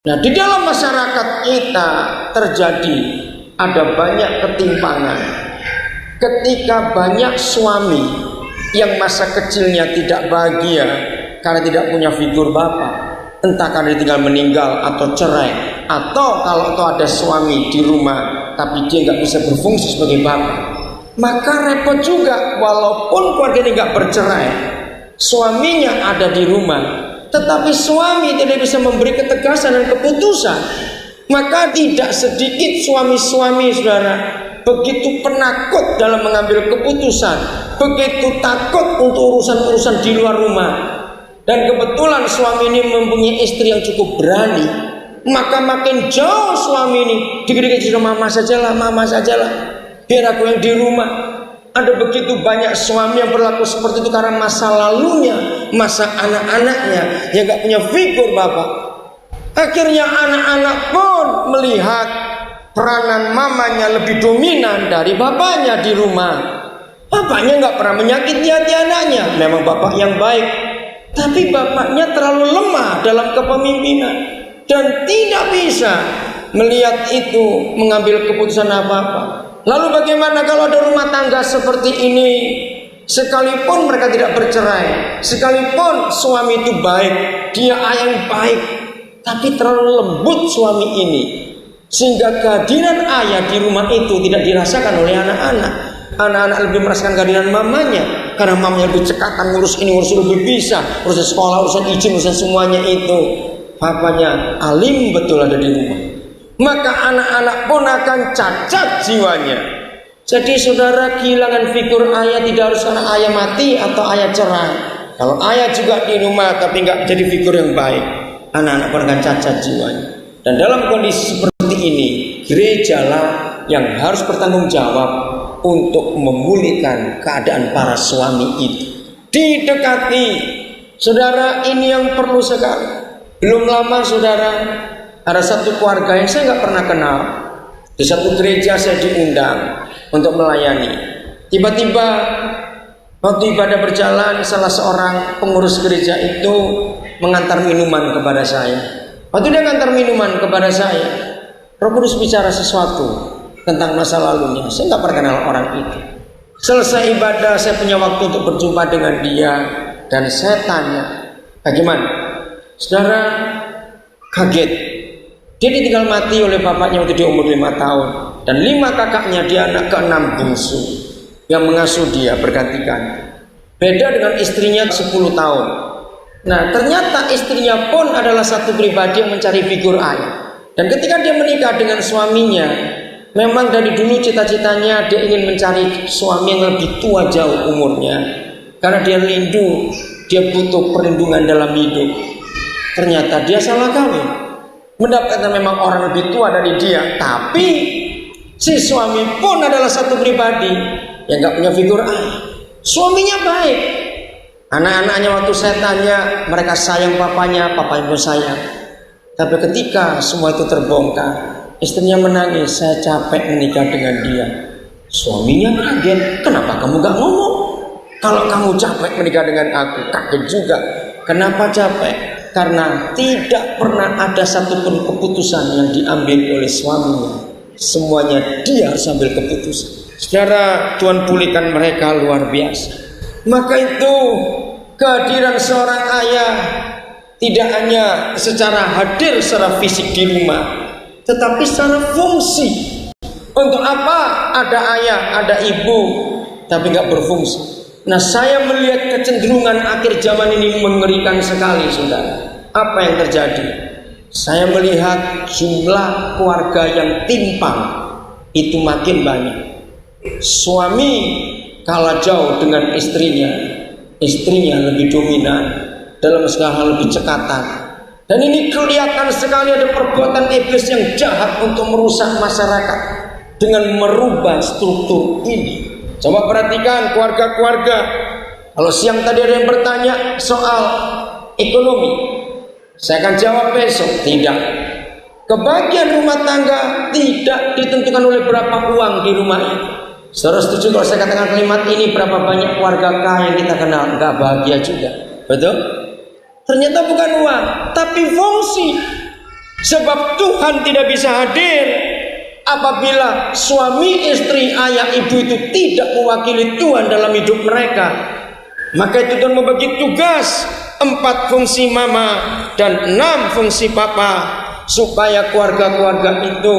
Nah, di dalam masyarakat kita terjadi ada banyak ketimpangan. Ketika banyak suami yang masa kecilnya tidak bahagia karena tidak punya figur bapak, entah karena ditinggal meninggal atau cerai, atau kalau itu ada suami di rumah tapi dia nggak bisa berfungsi sebagai bapak, maka repot juga. Walaupun keluarga ini nggak bercerai, suaminya ada di rumah, tetapi suami tidak bisa memberi ketegasan dan keputusan. Maka tidak sedikit suami-suami, saudara, begitu penakut dalam mengambil keputusan, begitu takut untuk urusan-urusan di luar rumah. Dan kebetulan suami ini mempunyai istri yang cukup berani, maka makin jauh suami ini dikit-dikit sudah mama sajalah, biar aku yang di rumah. Ada begitu banyak suami yang berlaku seperti itu karena masa lalunya, masa anak-anaknya yang gak punya figur bapak. Akhirnya anak-anak pun melihat peranan mamanya lebih dominan dari bapaknya di rumah. Bapaknya gak pernah menyakiti hati anaknya, memang bapak yang baik, tapi bapaknya terlalu lemah dalam kepemimpinan dan tidak bisa melihat itu mengambil keputusan apa-apa. Lalu bagaimana kalau ada rumah tangga seperti ini? Sekalipun mereka tidak bercerai, sekalipun suami itu baik, dia yang baik, tapi terlalu lembut suami ini, sehingga kehadiran ayah di rumah itu tidak dirasakan oleh anak-anak. Anak-anak lebih merasakan kehadiran mamanya, karena mamanya lebih cekatan, ngurus ini, ngurus lebih bisa, urusan sekolah, urusan izin, urusan semuanya itu. Papanya alim betul ada di rumah, maka anak-anak pun akan cacat jiwanya. Jadi saudara, kehilangan figur ayah tidak harus karena ayah mati atau ayah cerai. Kalau ayah juga di rumah tapi nggak jadi figur yang baik, anak-anak pun akan cacat jiwanya. Dan dalam kondisi seperti ini, gerejalah yang harus bertanggung jawab untuk memulihkan keadaan para suami itu. Didekati, saudara, ini yang perlu sekali. Belum lama saudara, ada satu keluarga yang saya nggak pernah kenal. Di satu gereja saya diundang untuk melayani. Tiba-tiba waktu ibadah berjalan, salah seorang pengurus gereja itu mengantar minuman kepada saya. Waktu dia mengantar minuman kepada saya, Roh Kudus bicara sesuatu tentang masa lalunya. Saya nggak pernah kenal orang itu. Selesai ibadah, saya punya waktu untuk berjumpa dengan dia, dan saya tanya, bagaimana? Saudara, kaget. Dia ditinggal mati oleh bapaknya waktu dia umur 5 tahun. Dan 5 kakaknya, dia anak ke-6 bungsu yang mengasuh dia berganti-ganti. Beda dengan istrinya 10 tahun. Nah, ternyata istrinya pun adalah satu pribadi yang mencari figur ayah. Dan ketika dia menikah dengan suaminya, memang dari dulu cita-citanya dia ingin mencari suami yang lebih tua jauh umurnya. Karena dia rindu, dia butuh perlindungan dalam hidup. Ternyata dia salah kawin, mendapatkan memang orang lebih tua dari dia, tapi si suami pun adalah satu pribadi yang gak punya figur ayah. Suaminya baik, anak-anaknya waktu saya tanya, mereka sayang papanya, papanya pun sayang. Tapi ketika semua itu terbongkar, istrinya menangis, saya capek menikah dengan dia. Suaminya kaget, kenapa kamu gak ngomong? Kalau kamu capek menikah dengan aku, kaget juga. Kenapa capek? Karena tidak pernah ada satupun keputusan yang diambil oleh suaminya. Semuanya dia harus ambil keputusan. Saudara, Tuhan pulihkan mereka luar biasa. Maka itu kehadiran seorang ayah tidak hanya secara hadir secara fisik di rumah, tetapi secara fungsi. Untuk apa ada ayah, ada ibu, tapi gak berfungsi? Nah, saya melihat kecenderungan akhir zaman ini mengerikan sekali, saudara. Apa yang terjadi? Saya melihat jumlah keluarga yang timpang itu makin banyak. Suami kalah jauh dengan istrinya, istrinya lebih dominan, dalam segala hal lebih cekatan. Dan ini kelihatan sekali ada perbuatan iblis yang jahat untuk merusak masyarakat dengan merubah struktur ini. Coba perhatikan keluarga-keluarga. Kalau siang tadi ada yang bertanya soal ekonomi, saya akan jawab besok, tidak. Kebahagiaan rumah tangga tidak ditentukan oleh berapa uang di rumah itu. Saudara setuju kalau saya katakan kalimat ini? Berapa banyak keluarga kaya yang kita kenal nggak bahagia juga, betul? Ternyata bukan uang, tapi fungsi. Sebab Tuhan tidak bisa hadir apabila suami, istri, ayah, ibu itu tidak mewakili Tuhan dalam hidup mereka. Maka itu Tuhan membagi tugas 4 fungsi mama dan 6 fungsi papa, supaya keluarga-keluarga itu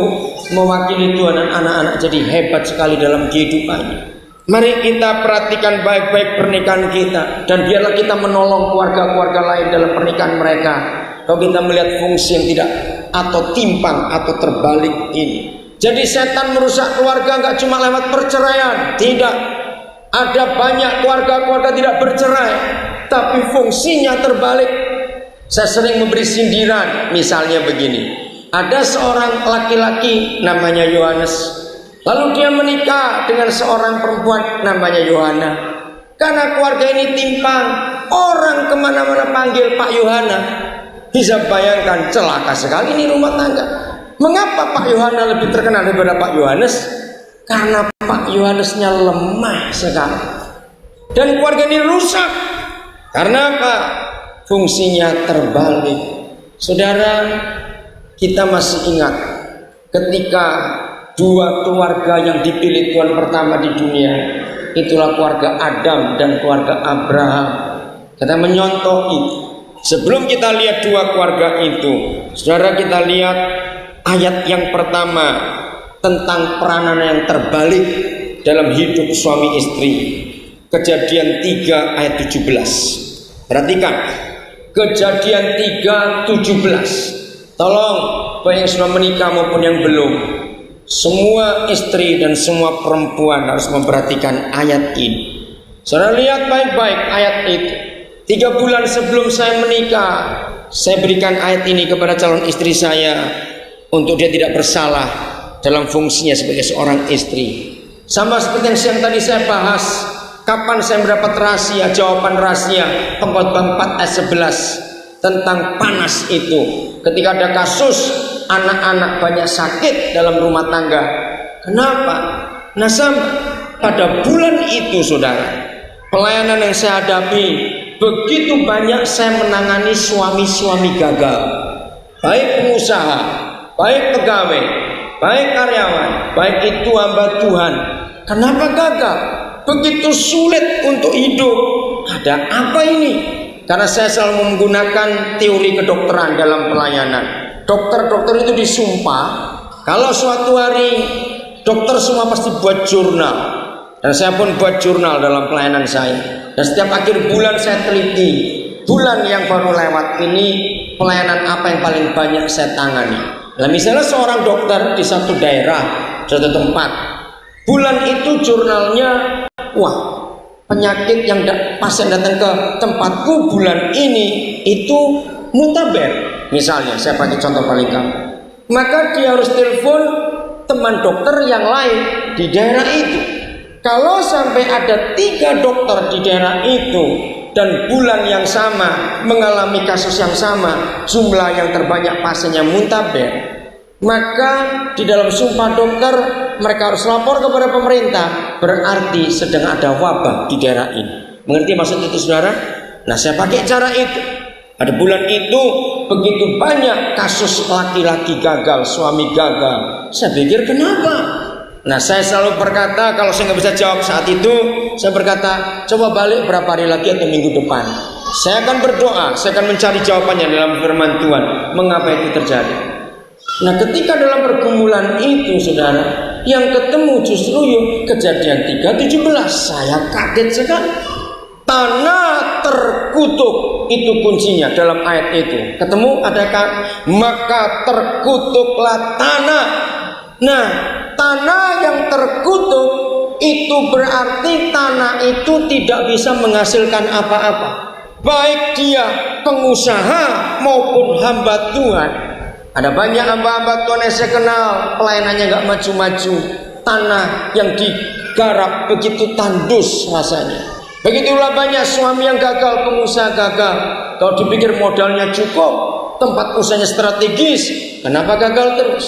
mewakili Tuhan dan anak-anak jadi hebat sekali dalam kehidupannya. Mari kita perhatikan baik-baik pernikahan kita, dan biarlah kita menolong keluarga-keluarga lain dalam pernikahan mereka. Kalau kita melihat fungsi yang tidak atau timpang atau terbalik ini. Jadi setan merusak keluarga nggak cuma lewat perceraian, tidak. Ada banyak keluarga-keluarga tidak bercerai, tapi fungsinya terbalik. Saya sering memberi sindiran, misalnya begini. Ada seorang laki-laki namanya Yohanes, lalu dia menikah dengan seorang perempuan namanya Yohana. Karena keluarga ini timpang, orang kemana-mana panggil Pak Yohana. Bisa bayangkan celaka sekali ini rumah tangga. Mengapa Pak Yohana lebih terkenal daripada Pak Yohanes? Karena Pak Yohanesnya lemah sekali. Dan keluarga ini rusak. Karena apa? Fungsinya terbalik. Saudara, kita masih ingat ketika 2 keluarga yang dipilih Tuhan pertama di dunia, itulah keluarga Adam dan keluarga Abraham. Kita menyontoh itu. Sebelum kita lihat 2 keluarga itu, saudara, kita lihat ayat yang pertama tentang peranan yang terbalik dalam hidup suami istri. Kejadian 3 ayat 17. Perhatikan, Kejadian 3:17. Tolong, baik yang sudah menikah maupun yang belum, semua istri dan semua perempuan harus memperhatikan ayat ini. Saudara lihat baik-baik ayat itu. 3 bulan sebelum saya menikah, saya berikan ayat ini kepada calon istri saya untuk dia tidak bersalah dalam fungsinya sebagai seorang istri. Sama seperti yang siang tadi saya bahas, kapan saya mendapat rahasia, jawaban rahasia Pengkhotbah 4 ayat 11 tentang panas itu. Ketika ada kasus anak-anak banyak sakit dalam rumah tangga. Kenapa? Nah, pada bulan itu saudara, pelayanan yang saya hadapi, begitu banyak saya menangani suami-suami gagal. Baik pengusaha, baik pegawai, baik karyawan, baik itu hamba Tuhan. Kenapa gagal? Begitu sulit untuk hidup. Ada apa ini? Karena saya selalu menggunakan teori kedokteran dalam pelayanan. Dokter-dokter itu disumpah, kalau suatu hari dokter semua pasti buat jurnal. Dan saya pun buat jurnal dalam pelayanan saya. Dan setiap akhir bulan saya teliti, bulan yang baru lewat ini pelayanan apa yang paling banyak saya tangani. Nah, misalnya seorang dokter di satu daerah, satu tempat, bulan itu jurnalnya, wah, penyakit yang pasien datang ke tempatku bulan ini itu muntaber. Misalnya, saya pakai contoh paling gampang. Maka dia harus telepon teman dokter yang lain di daerah itu. Kalau sampai ada 3 dokter di daerah itu dan bulan yang sama mengalami kasus yang sama, jumlah yang terbanyak pasiennya muntaber, maka di dalam sumpah dokter mereka harus lapor kepada pemerintah, berarti sedang ada wabah di daerah ini. Mengerti maksud itu saudara? Nah, saya pakai cara itu. Pada bulan itu begitu banyak kasus laki-laki gagal, suami gagal. Saya pikir kenapa? Nah, saya selalu berkata, kalau saya nggak bisa jawab saat itu, saya berkata, coba balik berapa hari lagi atau minggu depan. Saya akan berdoa, saya akan mencari jawabannya dalam firman Tuhan. Mengapa itu terjadi? Nah, ketika dalam pergumulan itu, saudara, yang ketemu justru Kejadian 3:17. Saya kaget sekali. Tanah terkutuk, itu kuncinya dalam ayat itu. Ketemu ada kan? Maka terkutuklah tanah. Nah, tanah yang terkutuk itu berarti tanah itu tidak bisa menghasilkan apa-apa. Baik dia pengusaha maupun hamba Tuhan. Ada banyak hamba-hamba Tuhan yang saya kenal, pelayanannya gak maju-maju. Tanah yang digarap begitu tandus rasanya. Begitulah banyak suami yang gagal, pengusaha gagal. Kalau dipikir modalnya cukup, tempat usahanya strategis, kenapa gagal terus?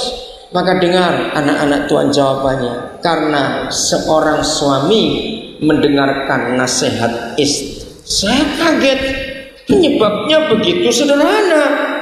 Maka dengar anak-anak Tuhan jawabannya. Karena seorang suami mendengarkan nasihat istri. Saya kaget. Penyebabnya begitu sederhana.